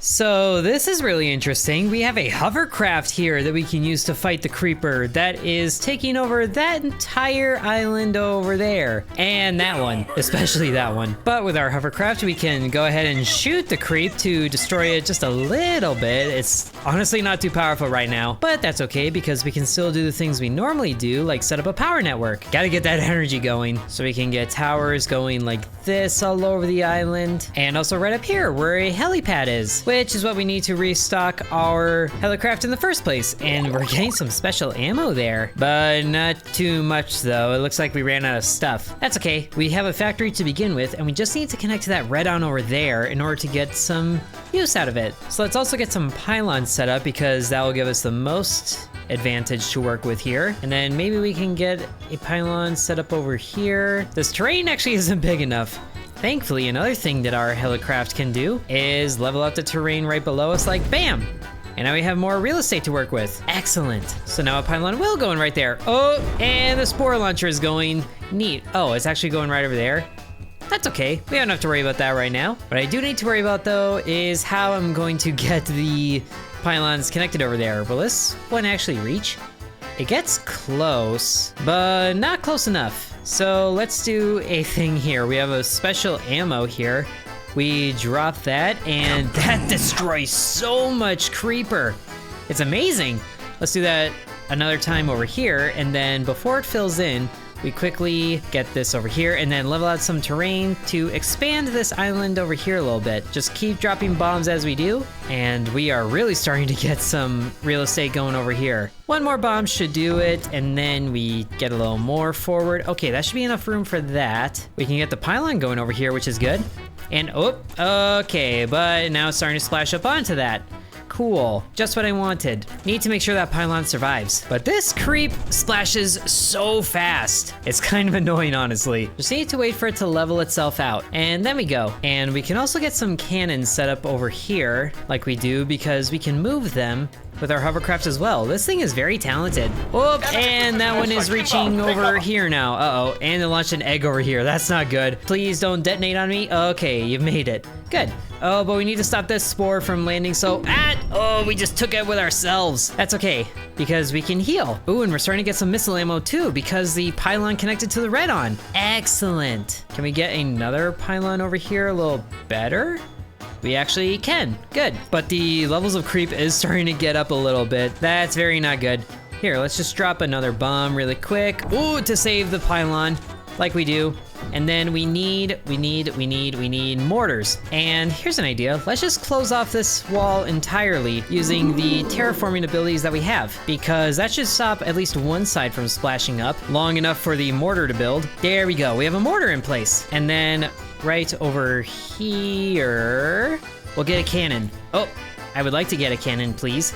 So this is really interesting. We have a hovercraft here that we can use to fight the creeper that is taking over that entire island over there. And that one, especially that one. But with our hovercraft, we can go ahead and shoot the creep to destroy it just a little bit. It's honestly not too powerful right now, but that's okay because we can still do the things we normally do, like set up a power network. Gotta get that energy going so we can get towers going like this all over the island. And also right up here where a helipad is, which is what we need to restock our helicraft in the first place. And we're getting some special ammo there, but not too much though. It looks like we ran out of stuff. That's okay. We have a factory to begin with, and we just need to connect to that red-on over there in order to get some use out of it. So let's also get some pylons set up because that will give us the most advantage to work with here. And then maybe we can get a pylon set up over here. This terrain actually isn't big enough. Thankfully, another thing that our helicraft can do is level out the terrain right below us, like bam! And now we have more real estate to work with. Excellent. So now a pylon will go in right there. Oh, and the spore launcher is going. Neat. Oh, it's actually going right over there. That's okay. We don't have to worry about that right now. What I do need to worry about though is how I'm going to get the pylons connected over there. Will this one actually reach? It gets close, but not close enough. So let's do a thing here. We have a special ammo here. We drop that, and that destroys so much creeper. It's amazing. Let's do that another time over here, and then before it fills in, we quickly get this over here and then level out some terrain to expand this island over here a little bit. Just keep dropping bombs as we do, and we are really starting to get some real estate going over here. One more bomb should do it, and then we get a little more forward. Okay, that should be enough room for that. We can get the pylon going over here, which is good. And oh, okay, but now it's starting to splash up onto that. Cool, just what I wanted. Need to make sure that pylon survives. But this creep splashes so fast. It's kind of annoying, honestly. Just need to wait for it to level itself out. And then we go. And we can also get some cannons set up over here, like we do, because we can move them with our hovercraft as well. This thing is very talented. Oh, and that one is reaching over here now. Uh-oh, and it launched an egg over here. That's not good. Please don't detonate on me. Okay, you've made it. Good. Oh, but we need to stop this spore from landing oh, we just took it with ourselves. That's okay, because we can heal. Ooh, and we're starting to get some missile ammo too, because the pylon connected to the red-on. Excellent. Can we get another pylon over here a little better? We actually can. Good. But the levels of creep is starting to get up a little bit. That's very not good. Here, let's just drop another bomb really quick. Ooh, to save the pylon, like we do. And then we need mortars. And here's an idea. Let's just close off this wall entirely using the terraforming abilities that we have, because that should stop at least one side from splashing up long enough for the mortar to build. There we go. We have a mortar in place. And then right over here, we'll get a cannon. Oh, I would like to get a cannon, please.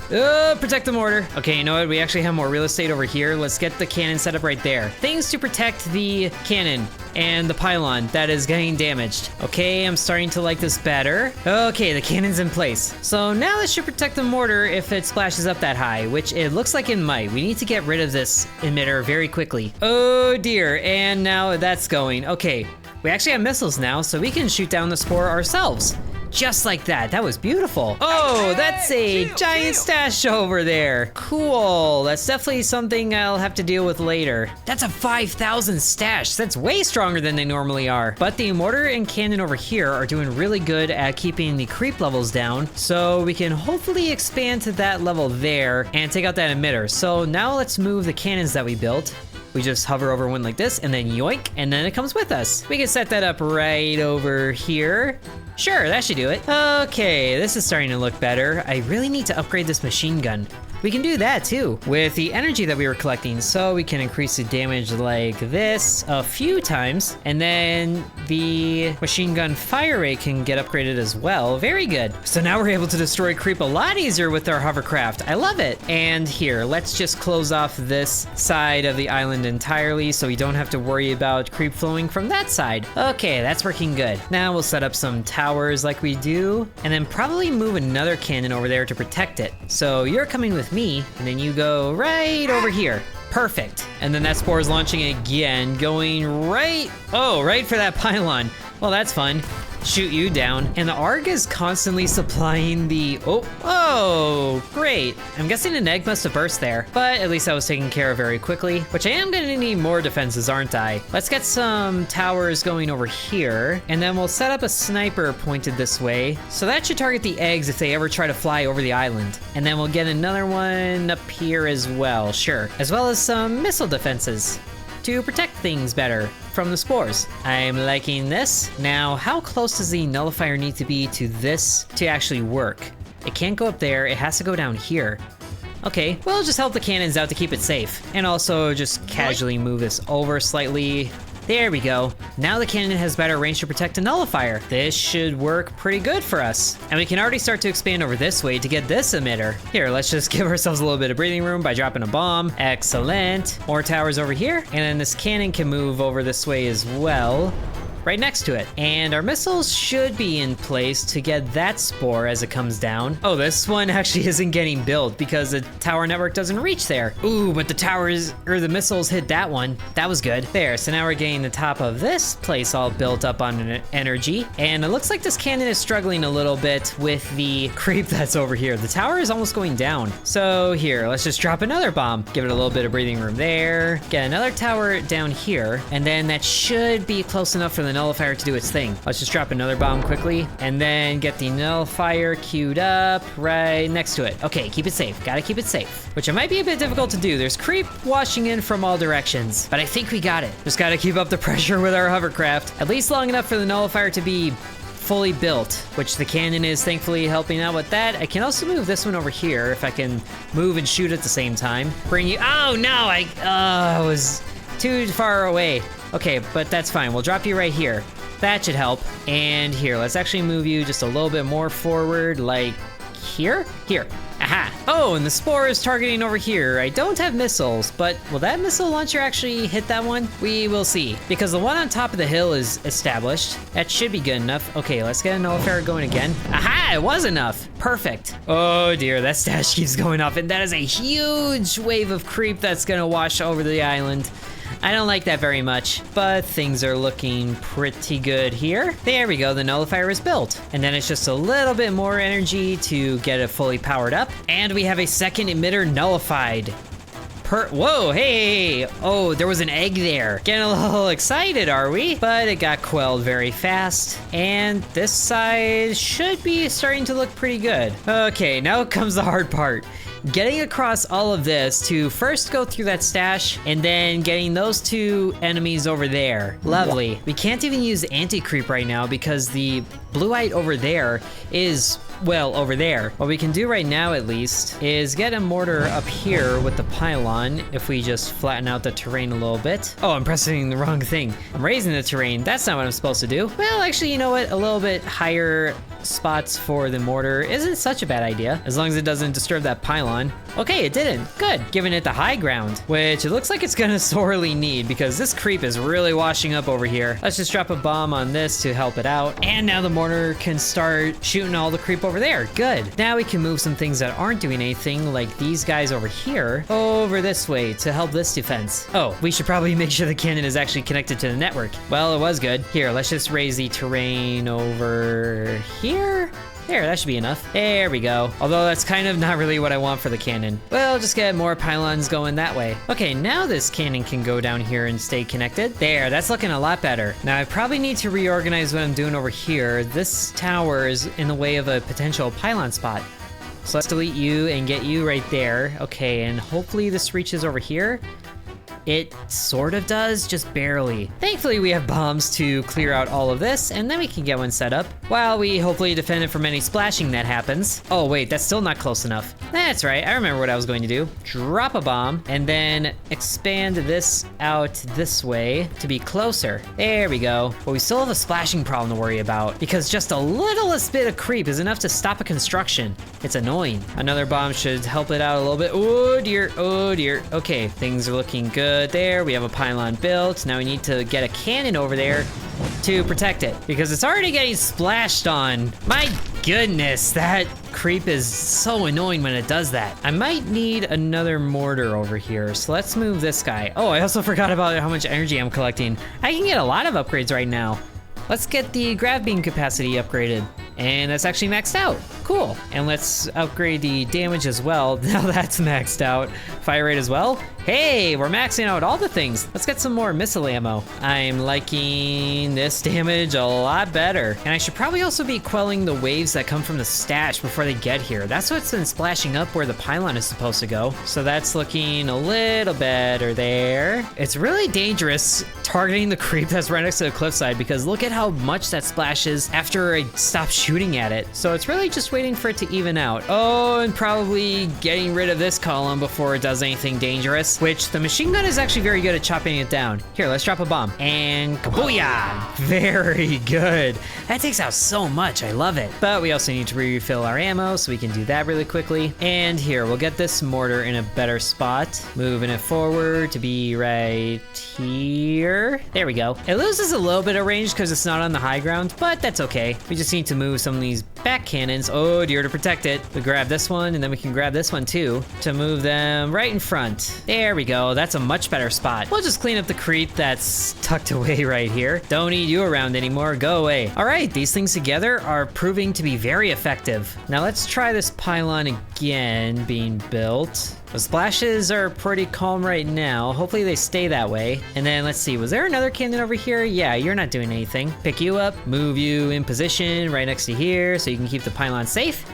Protect the mortar. Okay, you know what? We actually have more real estate over here. Let's get the cannon set up right there. Things to protect the cannon and the pylon that is getting damaged. Okay, I'm starting to like this better. Okay, the cannon's in place. So now this should protect the mortar if it splashes up that high, which it looks like it might. We need to get rid of this emitter very quickly. Oh dear, and now that's going. Okay, we actually have missiles now, so we can shoot down the spore ourselves. Just like that. That was beautiful. Oh, that's a giant stash over there. Cool. That's definitely something I'll have to deal with later. That's a 5,000 stash. That's way stronger than they normally are. But the mortar and cannon over here are doing really good at keeping the creep levels down. So we can hopefully expand to that level there and take out that emitter. So now let's move the cannons that we built. We just hover over one like this and then yoink, and then it comes with us. We can set that up right over here. Sure, that should do it. Okay, this is starting to look better. I really need to upgrade this machine gun. We can do that too with the energy that we were collecting, so we can increase the damage like this a few times, and then the machine gun fire rate can get upgraded as well. Very good. So now we're able to destroy creep a lot easier with our hovercraft. I love it. And here, let's just close off this side of the island entirely so we don't have to worry about creep flowing from that side. Okay, that's working good. Now we'll set up some towers like we do, and then probably move another cannon over there to protect it. So you're coming with me, and then you go right over here. Perfect. And then that spore is launching again, going right for that pylon. Well, that's fun. shoot you down. And the ARG is constantly supplying the, oh, great. I'm guessing an egg must have burst there, but at least that was taken care of very quickly, which I am gonna need more defenses, aren't I? Let's get some towers going over here, and then we'll set up a sniper pointed this way. So that should target the eggs if they ever try to fly over the island. And then we'll get another one up here as well, sure. As well as some missile defenses to protect things better from the spores. I'm liking this. Now, how close does the nullifier need to be to this to actually work? It can't go up there, it has to go down here. Okay, we'll just help the cannons out to keep it safe. And also just casually move this over slightly. There we go. Now the cannon has better range to protect a nullifier. This should work pretty good for us. And we can already start to expand over this way to get this emitter. Here, let's just give ourselves a little bit of breathing room by dropping a bomb. Excellent. More towers over here. And then this cannon can move over this way as well, right next to it. And our missiles should be in place to get that spore as it comes down. Oh, this one actually isn't getting built because the tower network doesn't reach there. Ooh, but the towers, or the missiles hit that one. That was good. There, so now we're getting the top of this place all built up on energy. And it looks like this cannon is struggling a little bit with the creep that's over here. The tower is almost going down. So here, let's just drop another bomb. Give it a little bit of breathing room there. Get another tower down here. And then that should be close enough for the nullifier to do its thing. Let's just drop another bomb quickly and then get the nullifier queued up right next to it. Okay, keep it safe. Gotta keep it safe, which it might be a bit difficult to do. There's creep washing in from all directions, but I think we got it. Just gotta keep up the pressure with our hovercraft, at least long enough for the nullifier to be fully built, which the cannon is thankfully helping out with that. I can also move this one over here if I can move and shoot at the same time. Bring you, oh no, I was too far away. Okay, but that's fine. We'll drop you right here. That should help. And here, let's actually move you just a little bit more forward, like here? Here. Aha. Oh, and the spore is targeting over here. I don't have missiles, but will that missile launcher actually hit that one? We will see, because the one on top of the hill is established. That should be good enough. Okay, let's get a nullifier going again. Aha, it was enough. Perfect. Oh dear, that stash keeps going off, and that is a huge wave of creep that's gonna wash over the island. I don't like that very much, but things are looking pretty good here. There we go, the nullifier is built. And then it's just a little bit more energy to get it fully powered up. And we have a second emitter nullified. Whoa, hey! Oh, there was an egg there. Getting a little excited, are we? But it got quelled very fast. And this side should be starting to look pretty good. Okay, now comes the hard part. Getting across all of this to first go through that stash and then getting those two enemies over there. Lovely. We can't even use anti-creep right now because the blue-eyed over there is, well, over there. What we can do right now, at least, is get a mortar up here with the pylon if we just flatten out the terrain a little bit. Oh, I'm pressing the wrong thing. I'm raising the terrain. That's not what I'm supposed to do. Well, actually, you know what? A little bit higher spots for the mortar isn't such a bad idea, as long as it doesn't disturb that pylon. Okay, it didn't. Good. Giving it the high ground, which it looks like it's gonna sorely need because this creep is really washing up over here. Let's just drop a bomb on this to help it out. And now the mortar can start shooting all the creep over there. Good. Now we can move some things that aren't doing anything, like these guys over here, over this way to help this defense. Oh, we should probably make sure the cannon is actually connected to the network. Well, it was good. Here, let's just raise the terrain over here. There, that should be enough. There we go. Although that's kind of not really what I want for the cannon. We'll just get more pylons going that way. Okay, now this cannon can go down here and stay connected. There, that's looking a lot better. Now I probably need to reorganize what I'm doing over here. This tower is in the way of a potential pylon spot. So let's delete you and get you right there. Okay, and hopefully this reaches over here. It sort of does, just barely. Thankfully, we have bombs to clear out all of this, and then we can get one set up, while we hopefully defend it from any splashing that happens. Oh wait, that's still not close enough. That's right, I remember what I was going to do. Drop a bomb, and then expand this out this way to be closer. There we go. But we still have a splashing problem to worry about, because just a littlest bit of creep is enough to stop a construction. It's annoying. Another bomb should help it out a little bit. Oh dear, oh dear. Okay, things are looking good there. We have a pylon built. Now we need to get a cannon over there to protect it because it's already getting splashed on. My goodness, that creep is so annoying when it does that. I might need another mortar over here, so let's move this guy. Oh, I also forgot about how much energy I'm collecting. I can get a lot of upgrades right now. Let's get the grav beam capacity upgraded. And that's actually maxed out. Cool. And let's upgrade the damage as well. Now that's maxed out. Fire rate as well. Hey, we're maxing out all the things. Let's get some more missile ammo. I'm liking this damage a lot better. And I should probably also be quelling the waves that come from the stash before they get here. That's what's been splashing up where the pylon is supposed to go. So that's looking a little better there. It's really dangerous targeting the creep that's right next to the cliffside because look at how much that splashes after I stop shooting at it. So it's really just waiting for it to even out. Oh, and probably getting rid of this column before it does anything dangerous, which the machine gun is actually very good at chopping it down. Here, let's drop a bomb. And kabooyah! Very good. That takes out so much, I love it. But we also need to refill our ammo, so we can do that really quickly. And here, we'll get this mortar in a better spot. Moving it forward to be right here. There we go. It loses a little bit of range because it's not on the high ground, but that's okay. We just need to move some of these back cannons, oh dear, to protect it. We grab this one, and then we can grab this one too, to move them right in front. There we go, that's a much better spot. We'll just clean up the creep that's tucked away right here. Don't need you around anymore, go away. All right, these things together are proving to be very effective. Now let's try this pylon again being built. The splashes are pretty calm right now. Hopefully they stay that way. And then let's see, was there another cannon over here? Yeah, you're not doing anything. Pick you up, move you in position right next to here so you can keep the pylon safe.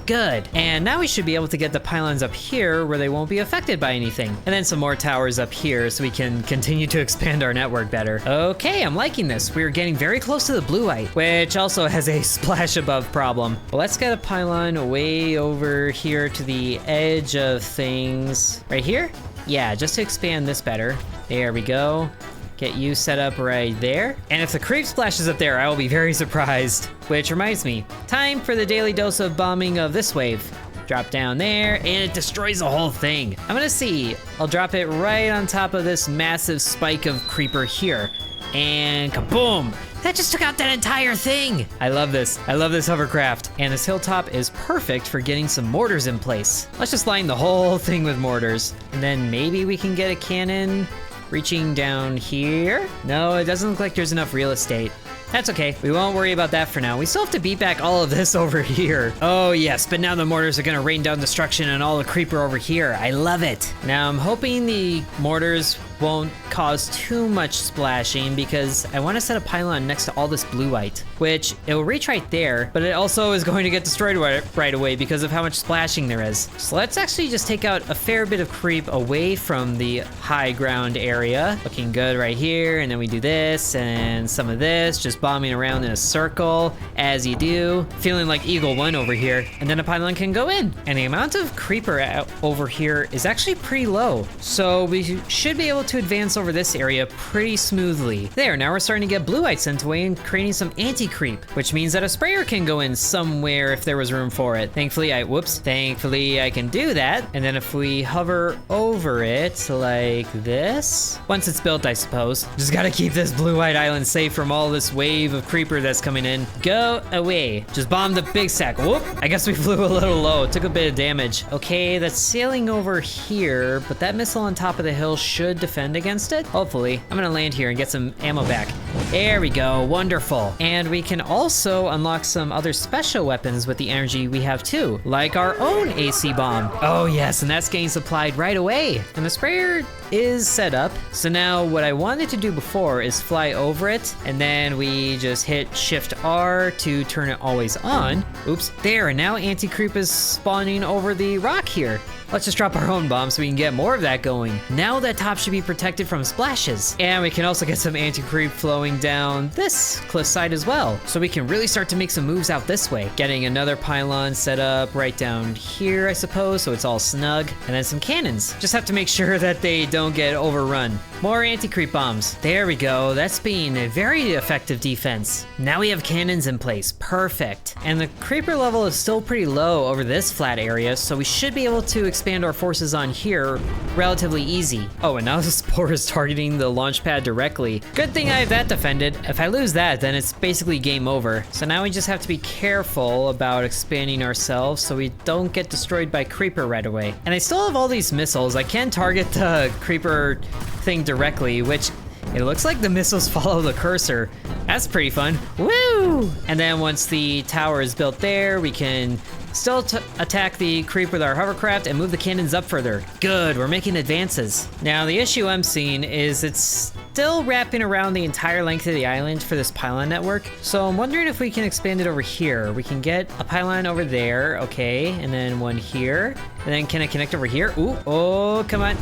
Good. And now we should be able to get the pylons up here where they won't be affected by anything. And then some more towers up here so we can continue to expand our network better. Okay, I'm liking this. We're getting very close to the blue light, which also has a splash above problem. Well, let's get a pylon way over here to the edge of things. Right here? Yeah, just to expand this better. There we go. Get you set up right there. And if the creep splashes up there, I will be very surprised. Which reminds me, time for the daily dose of bombing of this wave. Drop down there, and it destroys the whole thing. I'm gonna see. I'll drop it right on top of this massive spike of creeper here. And kaboom! That just took out that entire thing! I love this. I love this hovercraft. And this hilltop is perfect for getting some mortars in place. Let's just line the whole thing with mortars. And then maybe we can get a cannon reaching down here. No, it doesn't look like there's enough real estate. That's okay, we won't worry about that for now. We still have to beat back all of this over here. Oh yes, but now the mortars are gonna rain down destruction on all the creeper over here. I love it. Now I'm hoping the mortars won't cause too much splashing because I want to set a pylon next to all this blue light, which it will reach right there, but it also is going to get destroyed right away because of how much splashing there is. So let's actually just take out a fair bit of creep away from the high ground area. Looking good right here, and then we do this and some of this, just bombing around in a circle as you do. Feeling like Eagle 1 over here, and then a pylon can go in. And the amount of creeper over here is actually pretty low, so we should be able to advance over this area pretty smoothly. There, now we're starting to get blue light sent away and creating some anti-creep, which means that a sprayer can go in somewhere if there was room for it. Thankfully I can do that. And then if we hover over it like this, once it's built, I suppose, just gotta keep this blue light island safe from all this wave of creeper that's coming in. Go away. Just bomb the big sack. Whoop, I guess we flew a little low. Took a bit of damage. Okay, that's sailing over here, but that missile on top of the hill should defend against it, hopefully. I'm gonna land here and get some ammo back. There we go, wonderful. And we can also unlock some other special weapons with the energy we have too, like our own AC bomb. Oh yes, and that's getting supplied right away. And the sprayer is set up. So now what I wanted to do before is fly over it, and then we just hit Shift R to turn it always on. Oops, there, and now anti-creep is spawning over the rock here. Let's just drop our own bomb so we can get more of that going. Now that top should be protected from splashes. And we can also get some anti-creep flowing down this cliffside as well. So we can really start to make some moves out this way. Getting another pylon set up right down here, I suppose, so it's all snug. And then some cannons. Just have to make sure that they don't get overrun. More anti-creep bombs. There we go. That's being a very effective defense. Now we have cannons in place. Perfect. And the creeper level is still pretty low over this flat area, so we should be able to expand our forces on here relatively easy. Oh, and now the spore is targeting the launch pad directly. Good thing I have that defended. If I lose that, then it's basically game over. So now we just have to be careful about expanding ourselves so we don't get destroyed by creeper right away. And I still have all these missiles. I can target the creeper thing directly, which It looks like the missiles follow the cursor. That's pretty fun. Woo! And then once the tower is built there, we can still attack the creep with our hovercraft and move the cannons up further. Good, we're making advances. Now, the issue I'm seeing is it's still wrapping around the entire length of the island for this pylon network. So I'm wondering if we can expand it over here. We can get a pylon over there, okay, and then one here. And then can I connect over here? Ooh, oh, come on.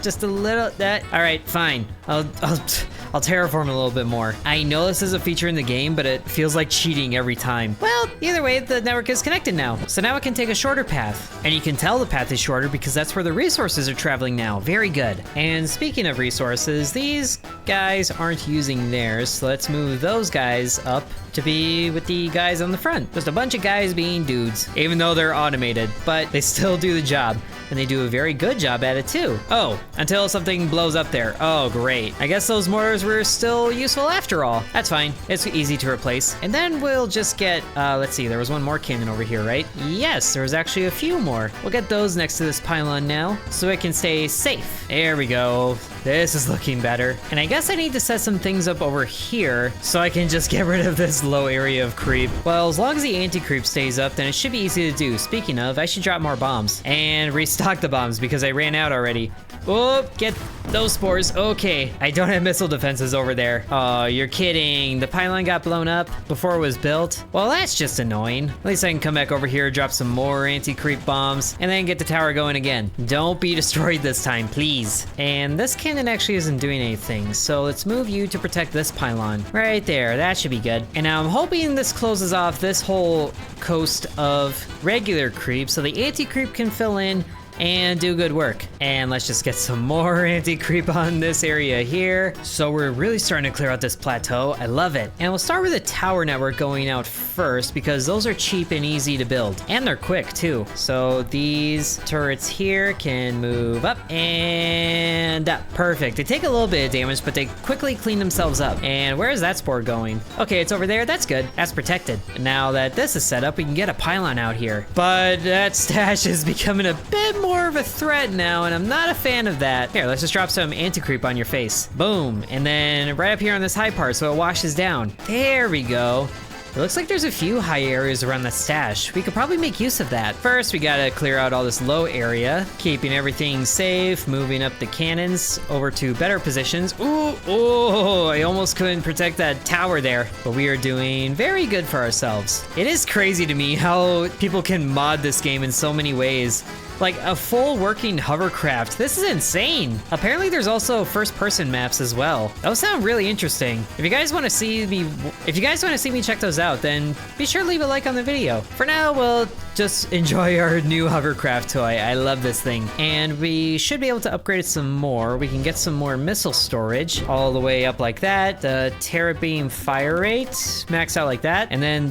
Just a little, that. All right, fine. I'll terraform a little bit more. I know this is a feature in the game, but it feels like cheating every time. Well, either way, the network is connected now. So now it can take a shorter path. And you can tell the path is shorter because that's where the resources are traveling now. Very good. And speaking of resources, these guys aren't using theirs. So let's move those guys up to be with the guys on the front. Just a bunch of guys being dudes, even though they're automated, but they still do the job. And they do a very good job at it too. Oh, until something blows up there. Oh, great. I guess those mortars were still useful after all. That's fine. It's easy to replace. And then we'll just get, let's see, there was one more cannon over here, right? Yes, there was actually a few more. We'll get those next to this pylon now, so it can stay safe. There we go. This is looking better. And I guess I need to set some things up over here, so I can just get rid of this low area of creep. Well, as long as the anti-creep stays up, then it should be easy to do. Speaking of, I should drop more bombs and restock the bombs because I ran out already. Oh, get those spores. Okay, I don't have missile defenses over there. Oh, you're kidding. The pylon got blown up before it was built. Well, that's just annoying. At least I can come back over here, drop some more anti-creep bombs, and then get the tower going again. Don't be destroyed this time, please. And this cannon actually isn't doing anything, so let's move you to protect this pylon. Right there, that should be good. And now I'm hoping this closes off this whole coast of regular creep so the anti-creep can fill in and do good work. And let's just get some more anti-creep on this area here. So we're really starting to clear out this plateau. I love it. And we'll start with the tower network going out first because those are cheap and easy to build. And they're quick too. So these turrets here can move up and up. Perfect. They take a little bit of damage, but they quickly clean themselves up. And where is that spore going? Okay, it's over there. That's good. That's protected. Now that this is set up, we can get a pylon out here. But that stash is becoming a bit more of a threat now, and I'm not a fan of that. Here, let's just drop some anti-creep on your face. Boom. And then right up here on this high part so it washes down. There we go. It looks like there's a few high areas around the stash. We could probably make use of that. First, we gotta clear out all this low area, keeping everything safe, moving up the cannons over to better positions. Ooh, oh, I almost couldn't protect that tower there, but we are doing very good for ourselves. It is crazy to me how people can mod this game in so many ways. Like a full working hovercraft. This is insane. Apparently there's also first person maps as well. Those sound really interesting. If you guys want to see me check those out, then be sure to leave a like on the video. For now, we'll just enjoy our new hovercraft toy. I love this thing. And we should be able to upgrade it some more. We can get some more missile storage all the way up like that. The Terrabeam fire rate max out like that. And then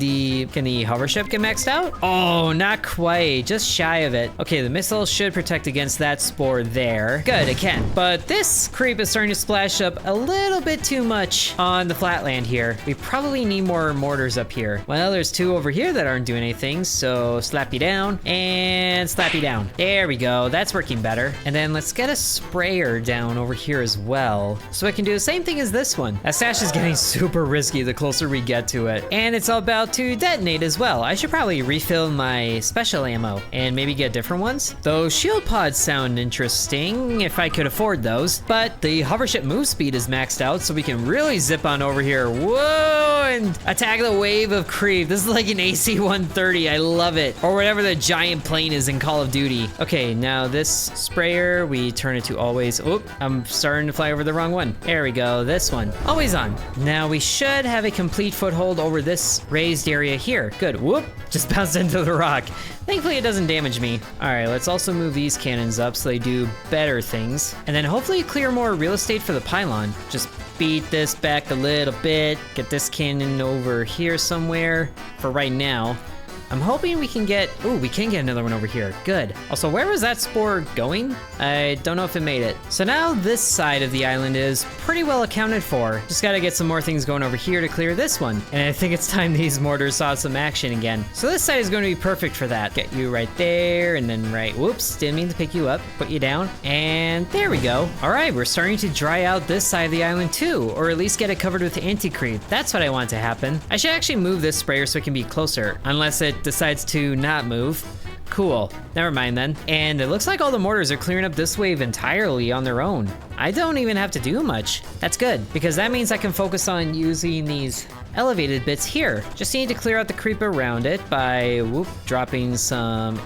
can the hovership get maxed out? Oh, not quite, just shy of it. Okay, the missile should protect against that spore there. Good, it can. But this creep is starting to splash up a little bit too much on the flatland here. We probably need more mortars up here. Well, there's two over here that aren't doing anything, so slap you down and slap you down. There we go, that's working better. And then let's get a sprayer down over here as well, so I can do the same thing as this one. That stash is getting super risky the closer we get to it. And it's about to detonate as well. I should probably refill my special ammo and maybe get different ones. Those shield pods sound interesting if I could afford those, but the hovership move speed is maxed out, so we can really zip on over here. Whoa, and attack the wave of creep. This is like an AC-130, I love it. Or whatever the giant plane is in Call of Duty. Okay, now this sprayer, we turn it to always. Oop, I'm starting to fly over the wrong one. There we go, this one. Always on. Now we should have a complete foothold over this raised area here. Good, whoop, just bounced into the rock. Thankfully, it doesn't damage me. All right, let's also move these cannons up so they do better things. And then hopefully clear more real estate for the pylon. Just beat this back a little bit. Get this cannon over here somewhere for right now. I'm hoping we can get, ooh, we can get another one over here. Good. Also, where was that spore going? I don't know if it made it. So now this side of the island is pretty well accounted for. Just gotta get some more things going over here to clear this one. And I think it's time these mortars saw some action again. So this side is going to be perfect for that. Get you right there, and then right, whoops, didn't mean to pick you up. Put you down, and there we go. All right, we're starting to dry out this side of the island too, or at least get it covered with anti-creep. That's what I want to happen. I should actually move this sprayer so it can be closer, unless it decides to not move. Cool, never mind then. And it looks like all the mortars are clearing up this wave entirely on their own. I don't even have to do much. That's good, because that means I can focus on using these elevated bits here. Just need to clear out the creep around it by, whoop, dropping some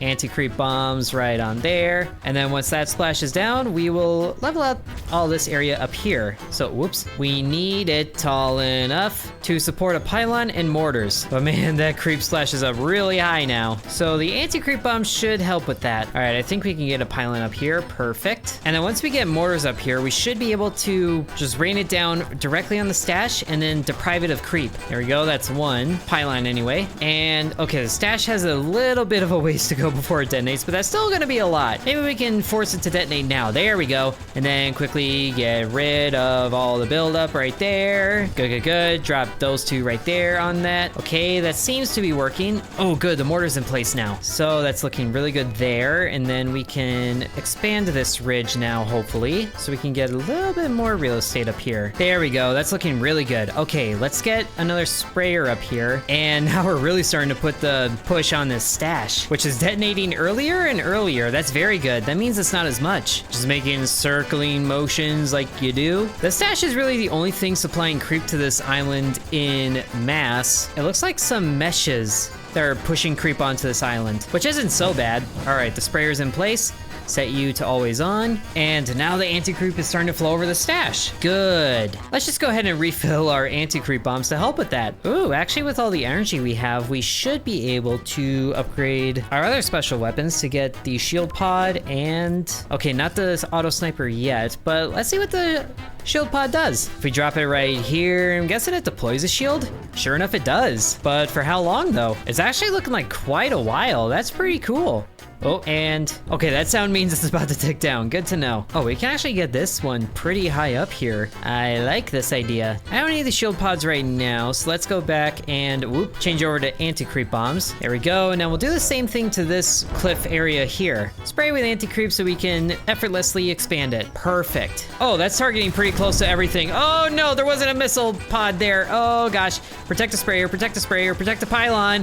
anti-creep bombs right on there. And then once that splashes down, we will level out all this area up here. So, whoops, we need it tall enough to support a pylon and mortars. But man, that creep splashes up really high now. So the anti-creep bombs should help with that. All right, I think we can get a pylon up here. Perfect. And then once we get mortars up here, we should be able to just rain it down directly on the stash and then deprive it of creep. There we go, that's one pylon anyway. And okay, the stash has a little bit of a ways to go before it detonates, but that's still gonna be a lot. Maybe we can force it to detonate now. There we go. And then quickly get rid of all the buildup right there. Good, good, good. Drop those two right there on that. Okay, that seems to be working. Oh, good, the mortar's in place now. So that's looking really good there. And then we can expand this ridge now, hopefully, so we can get a little bit more real estate up here. There we go, that's looking really good. Okay, let's get another sprayer up here. And now we're really starting to put the push on this stash, which is detonating earlier and earlier. That's very good. That means it's not as much. Just making circling motions like you do. The stash is really the only thing supplying creep to this island in mass. It looks like some meshes that are pushing creep onto this island, which isn't so bad. All right, the sprayer's in place. Set you to always on, and now the anti-creep is starting to flow over the stash. Good. Let's just go ahead and refill our anti-creep bombs to help with that. Ooh, actually with all the energy we have, we should be able to upgrade our other special weapons to get the shield pod and, okay, not the auto sniper yet, but let's see what the shield pod does. If we drop it right here, I'm guessing it deploys a shield. Sure enough, it does. But for how long though? It's actually looking like quite a while. That's pretty cool. Oh, and okay, that sound means it's about to tick down. Good to know. Oh, we can actually get this one pretty high up here. I like this idea. I don't need the shield pods right now, so let's go back and whoop, change over to anti-creep bombs. There we go. And now we'll do the same thing to this cliff area here. Spray with anti-creep so we can effortlessly expand it. Perfect. Oh, that's targeting pretty close to everything. Oh no, there wasn't a missile pod there. Oh gosh. Protect the sprayer, protect the sprayer, protect the pylon.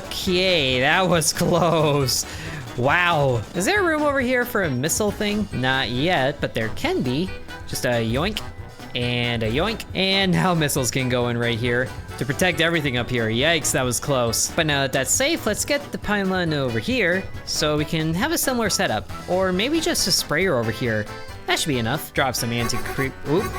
Okay, that was close. Wow. Is there room over here for a missile thing? Not yet, but there can be. Just a yoink and a yoink. And now missiles can go in right here to protect everything up here. Yikes, that was close. But now that that's safe, let's get the pylon over here so we can have a similar setup. Or maybe just a sprayer over here. That should be enough. Drop some anti-creep. Oop.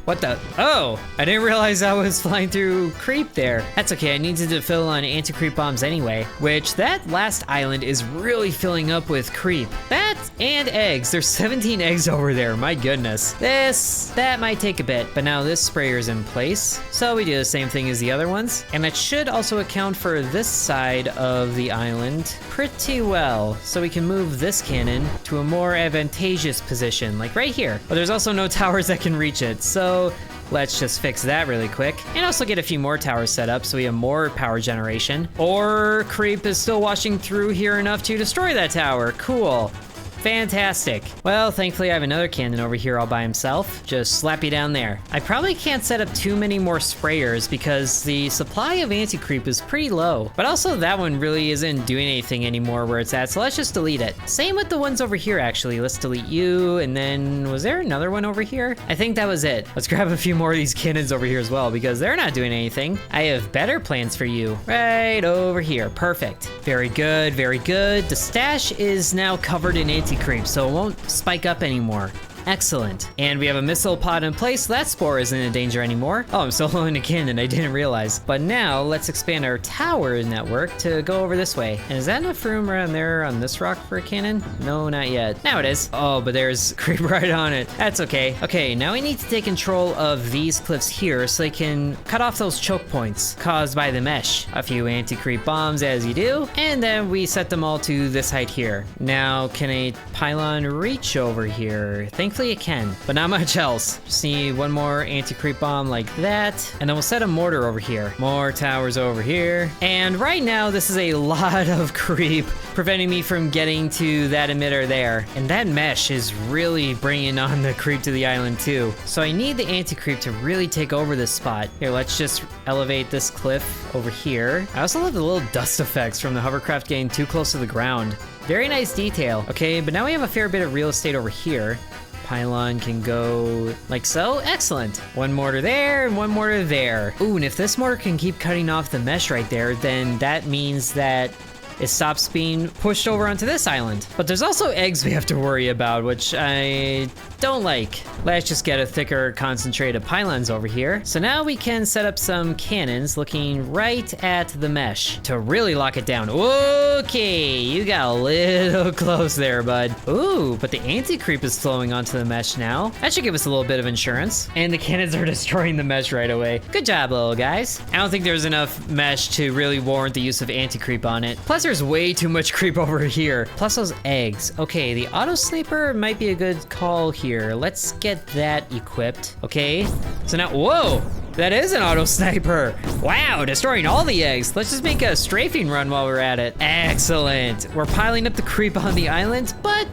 What the? Oh, I didn't realize I was flying through creep there. That's okay, I needed to fill on anti-creep bombs anyway, which that last island is really filling up with creep. That and eggs. There's 17 eggs over there, my goodness. That might take a bit, but now this sprayer's in place. So we do the same thing as the other ones. And that should also account for this side of the island pretty well. So we can move this cannon to a more advantageous position, like right here. But there's also no towers that can reach it, so let's just fix that really quick. And also get a few more towers set up so we have more power generation. Or creep is still washing through here enough to destroy that tower. Cool. Fantastic. Well, thankfully I have another cannon over here all by himself. Just slap you down there. I probably can't set up too many more sprayers because the supply of anti-creep is pretty low. But also that one really isn't doing anything anymore where it's at, so let's just delete it. Same with the ones over here actually. Let's delete you, and then was there another one over here? I think that was it. Let's grab a few more of these cannons over here as well because they're not doing anything. I have better plans for you. Right over here. Perfect. Very good, very good. The stash is now covered in anti-creep, so it won't spike up anymore. Excellent. And we have a missile pod in place, so that spore isn't in danger anymore. Oh, I'm soloing a cannon, I didn't realize. But now let's expand our tower network to go over this way. And is that enough room around there on this rock for a cannon? No, not yet. Now it is. Oh, but there's creep right on it. That's okay. Okay, now we need to take control of these cliffs here so they can cut off those choke points caused by the mesh. A few anti-creep bombs as you do, and then we set them all to this height here. Now, can a pylon reach over here? Thankfully it can, but not much else. Just need one more anti-creep bomb like that, and then we'll set a mortar over here. More towers over here. And right now, this is a lot of creep preventing me from getting to that emitter there. And that mesh is really bringing on the creep to the island too. So I need the anti-creep to really take over this spot. Here, let's just elevate this cliff over here. I also love the little dust effects from the hovercraft getting too close to the ground. Very nice detail. Okay, but now we have a fair bit of real estate over here. Pylon can go like so. Excellent. One mortar there and one mortar there. Ooh, and if this mortar can keep cutting off the mesh right there, then that means that it stops being pushed over onto this island. But there's also eggs we have to worry about, which I don't like. Let's just get a thicker concentrated pylons over here. So now we can set up some cannons looking right at the mesh to really lock it down. Okay, you got a little close there, bud. Ooh, but the anti-creep is flowing onto the mesh now. That should give us a little bit of insurance. And the cannons are destroying the mesh right away. Good job, little guys. I don't think there's enough mesh to really warrant the use of anti-creep on it. Plus, there's way too much creep over here. Plus those eggs. Okay, the auto sniper might be a good call here. Let's get that equipped. Okay, so now, whoa, that is an auto sniper. Wow, destroying all the eggs. Let's just make a strafing run while we're at it. Excellent. We're piling up the creep on the island, but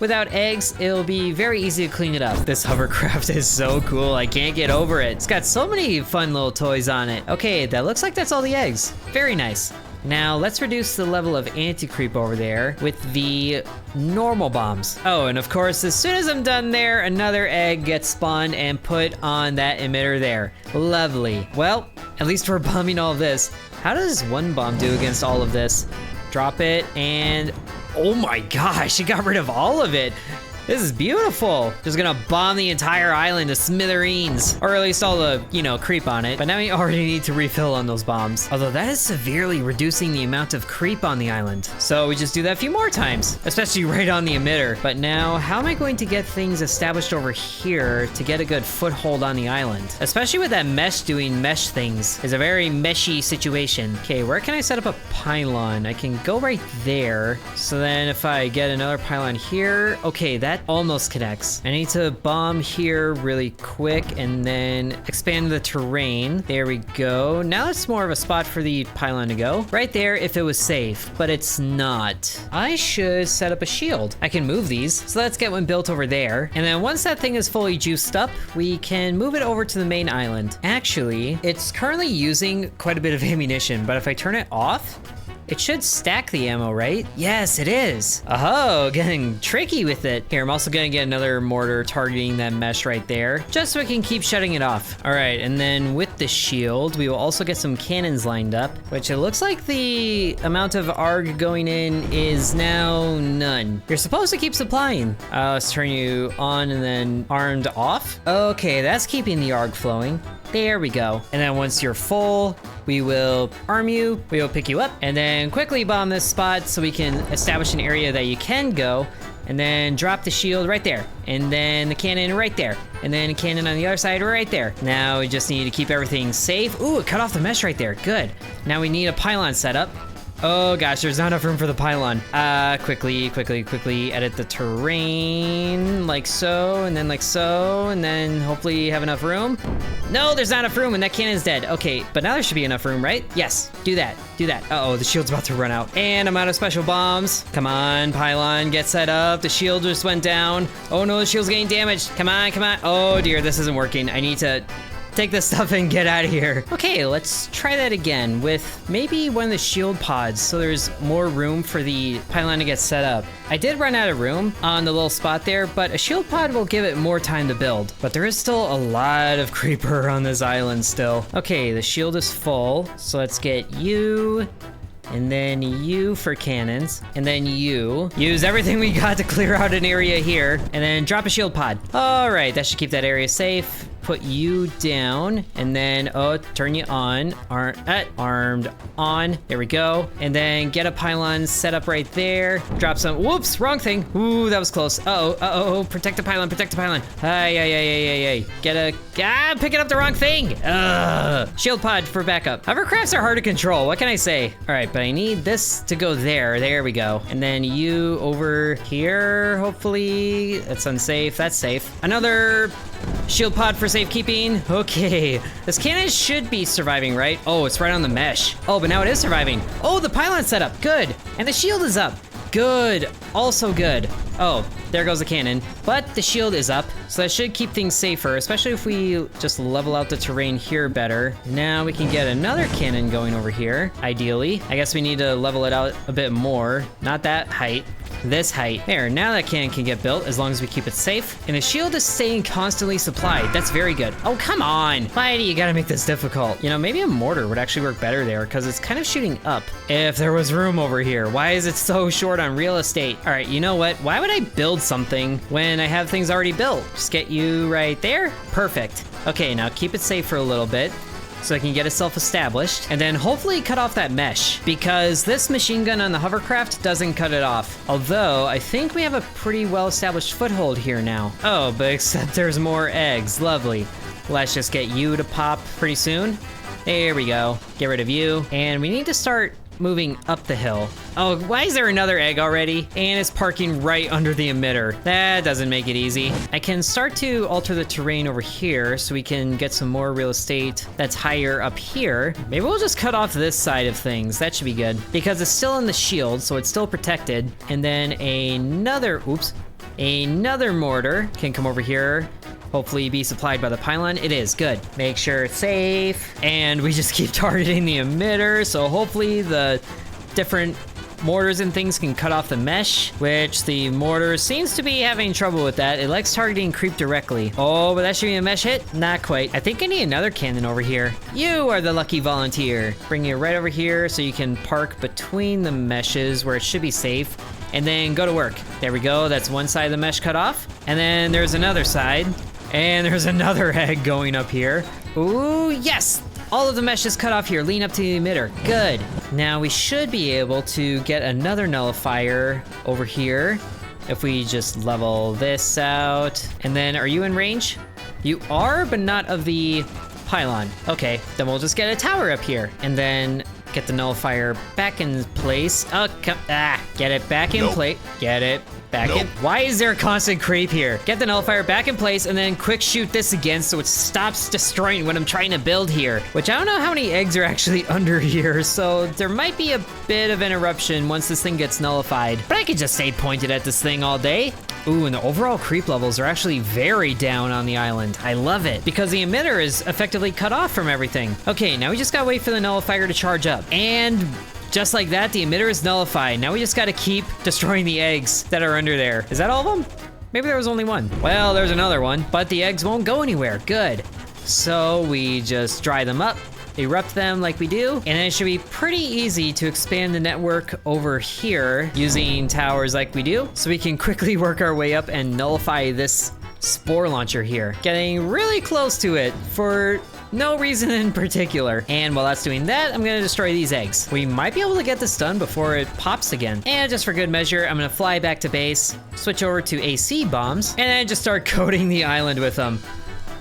without eggs, it'll be very easy to clean it up. This hovercraft is so cool. I can't get over it. It's got so many fun little toys on it. Okay, that looks like that's all the eggs. Very nice. Now, let's reduce the level of anti-creep over there with the normal bombs. Oh, and of course, as soon as I'm done there, another egg gets spawned and put on that emitter there. Lovely. Well, at least we're bombing all of this. How does one bomb do against all of this? Drop it, and oh my gosh, it got rid of all of it. This is beautiful. Just gonna bomb the entire island to smithereens. Or at least all the, creep on it. But now we already need to refill on those bombs. Although that is severely reducing the amount of creep on the island. So we just do that a few more times, especially right on the emitter. But now, how am I going to get things established over here to get a good foothold on the island? Especially with that mesh doing mesh things. It's a very meshy situation. Okay, where can I set up a pylon? I can go right there. So then if I get another pylon here, okay, that almost connects. I need to bomb here really quick and then expand the terrain. There we go. Now it's more of a spot for the pylon to go. Right there if it was safe, but it's not. I should set up a shield. I can move these. So let's get one built over there. And then once that thing is fully juiced up, we can move it over to the main island. Actually, it's currently using quite a bit of ammunition, but if I turn it off, it should stack the ammo, right? Yes, it is. Oh, getting tricky with it. Here, I'm also gonna get another mortar targeting that mesh right there, just so we can keep shutting it off. All right, and then with the shield, we will also get some cannons lined up, which it looks like the amount of ARG going in is now none. You're supposed to keep supplying. Let's turn you on and then armed off. Okay, that's keeping the ARG flowing. There we go. And then once you're full, we will arm you, we will pick you up, and then quickly bomb this spot so we can establish an area that you can go, and then drop the shield right there, and then the cannon right there, and then a cannon on the other side right there. Now we just need to keep everything safe. Ooh, it cut off the mesh right there. Good. Now we need a pylon set up. Oh gosh, there's not enough room for the pylon. Quickly edit the terrain like so, and then like so, and then hopefully have enough room. No, there's not enough room, and that cannon's dead. Okay, but now there should be enough room, right? Yes, do that. Uh-oh, the shield's about to run out. And I'm out of special bombs. Come on, pylon, get set up. The shield just went down. Oh no, the shield's getting damaged. Come on. Oh dear, this isn't working. I need to take this stuff and get out of here. Okay, let's try that again with maybe one of the shield pods so there's more room for the pylon to get set up. I did run out of room on the little spot there, but a shield pod will give it more time to build. But there is still a lot of creeper on this island still. Okay, the shield is full, so let's get you and then you for cannons, and then you. Use everything we got to clear out an area here, and then drop a shield pod. All right, that should keep that area safe. Put you down, and then, turn you on. Armed on. There we go. And then get a pylon set up right there. Drop some, whoops, wrong thing. Ooh, that was close. Uh-oh, protect the pylon, protect the pylon. Ay. Picking up the wrong thing. Shield pod for backup. Hovercrafts are hard to control, what can I say? All right, but I need this to go there. There we go. And then you over here, hopefully. That's unsafe, that's safe. Another shield pod for safekeeping. Okay, this cannon should be surviving, right? Oh, it's right on the mesh. Oh, but now it is surviving. Oh, the pylon's set up, good. And the shield is up, good, also good. Oh, there goes the cannon, but the shield is up, so that should keep things safer, especially if we just level out the terrain here better. Now we can get another cannon going over here, ideally. I guess we need to level it out a bit more, not that height. This height. There, now that cannon can get built as long as we keep it safe. And the shield is staying constantly supplied. That's very good. Oh, come on. Why do you gotta make this difficult? You know, maybe a mortar would actually work better there because it's kind of shooting up. If there was room over here, why is it so short on real estate? All right, you know what? Why would I build something when I have things already built? Just get you right there. Perfect. Okay, now keep it safe for a little bit, so I can get itself established, and then hopefully cut off that mesh, because this machine gun on the hovercraft doesn't cut it off. Although, I think we have a pretty well-established foothold here now. Oh, but except there's more eggs, lovely. Let's just get you to pop pretty soon. There we go, get rid of you. And we need to start moving up the hill. Oh, why is there another egg already? And it's parking right under the emitter. That doesn't make it easy. I can start to alter the terrain over here so we can get some more real estate that's higher up here. Maybe we'll just cut off this side of things. That should be good because it's still in the shield, so it's still protected. And then another mortar can come over here. Hopefully be supplied by the pylon. It is, good. Make sure it's safe. And we just keep targeting the emitter, so hopefully the different mortars and things can cut off the mesh, which the mortar seems to be having trouble with that. It likes targeting creep directly. Oh, but that should be a mesh hit? Not quite. I think I need another cannon over here. You are the lucky volunteer. Bring you right over here so you can park between the meshes where it should be safe, and then go to work. There we go, that's one side of the mesh cut off. And then there's another side. And there's another egg going up here. Ooh, yes! All of the mesh is cut off here. Lean up to the emitter. Good. Now we should be able to get another nullifier over here if we just level this out. And then, are you in range? You are, but not of the pylon. Okay, then we'll just get a tower up here. And then get the nullifier back in place. Oh, get it back in place. Get it back in. Why is there a constant creep here? Get the nullifier back in place and then quick shoot this again so it stops destroying what I'm trying to build here. Which I don't know how many eggs are actually under here, so there might be a bit of interruption once this thing gets nullified. But I could just stay pointed at this thing all day. Ooh, and the overall creep levels are actually very down on the island. I love it, because the emitter is effectively cut off from everything. Okay, now we just gotta wait for the nullifier to charge up. And just like that, the emitter is nullified. Now we just gotta keep destroying the eggs that are under there. Is that all of them? Maybe there was only one. Well, there's another one, but the eggs won't go anywhere. Good. So we just dry them up, erupt them like we do, and then it should be pretty easy to expand the network over here using towers like we do, so we can quickly work our way up and nullify this spore launcher here. Getting really close to it for no reason in particular. And while that's doing that, I'm gonna destroy these eggs. We might be able to get this done before it pops again. And just for good measure, I'm gonna fly back to base, switch over to AC bombs, and then just start coating the island with them.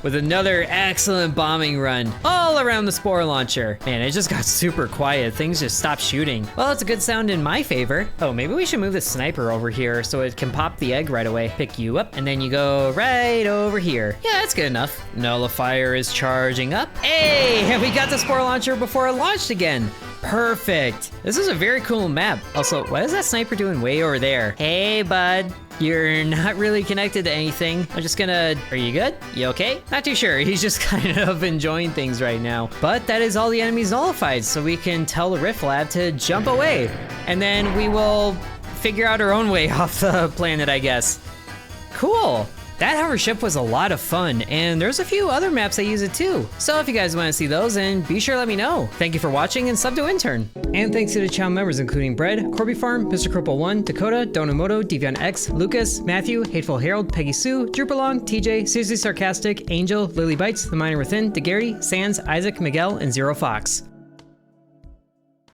With another excellent bombing run all around the spore launcher. Man, it just got super quiet. Things just stopped shooting. Well, it's a good sound in my favor. Oh, maybe we should move the sniper over here so it can pop the egg right away. Pick you up, and then you go right over here. Yeah, that's good enough. Nullifier is charging up. Hey, and we got the spore launcher before it launched again. Perfect. This is a very cool map. Also, what is that sniper doing way over there? Hey, bud. You're not really connected to anything. I'm just gonna... Are you good? You okay? Not too sure. He's just kind of enjoying things right now. But that is all the enemies nullified, so we can tell the Rift Lab to jump away. And then we will figure out our own way off the planet, I guess. Cool. That hover ship was a lot of fun, and there's a few other maps that use it too. So if you guys want to see those, then be sure to let me know. Thank you for watching, and sub to Intern. And thanks to the channel members including Bread, Corby Farm, Mr. Cripple1, Dakota, Donamoto, Devion X, Lucas, Matthew, Hateful Harold, Peggy Sue, Droopalong, TJ, Seriously Sarcastic, Angel, Lily Bites, The Miner Within, DeGarry, Sans, Isaac, Miguel, and Zero Fox.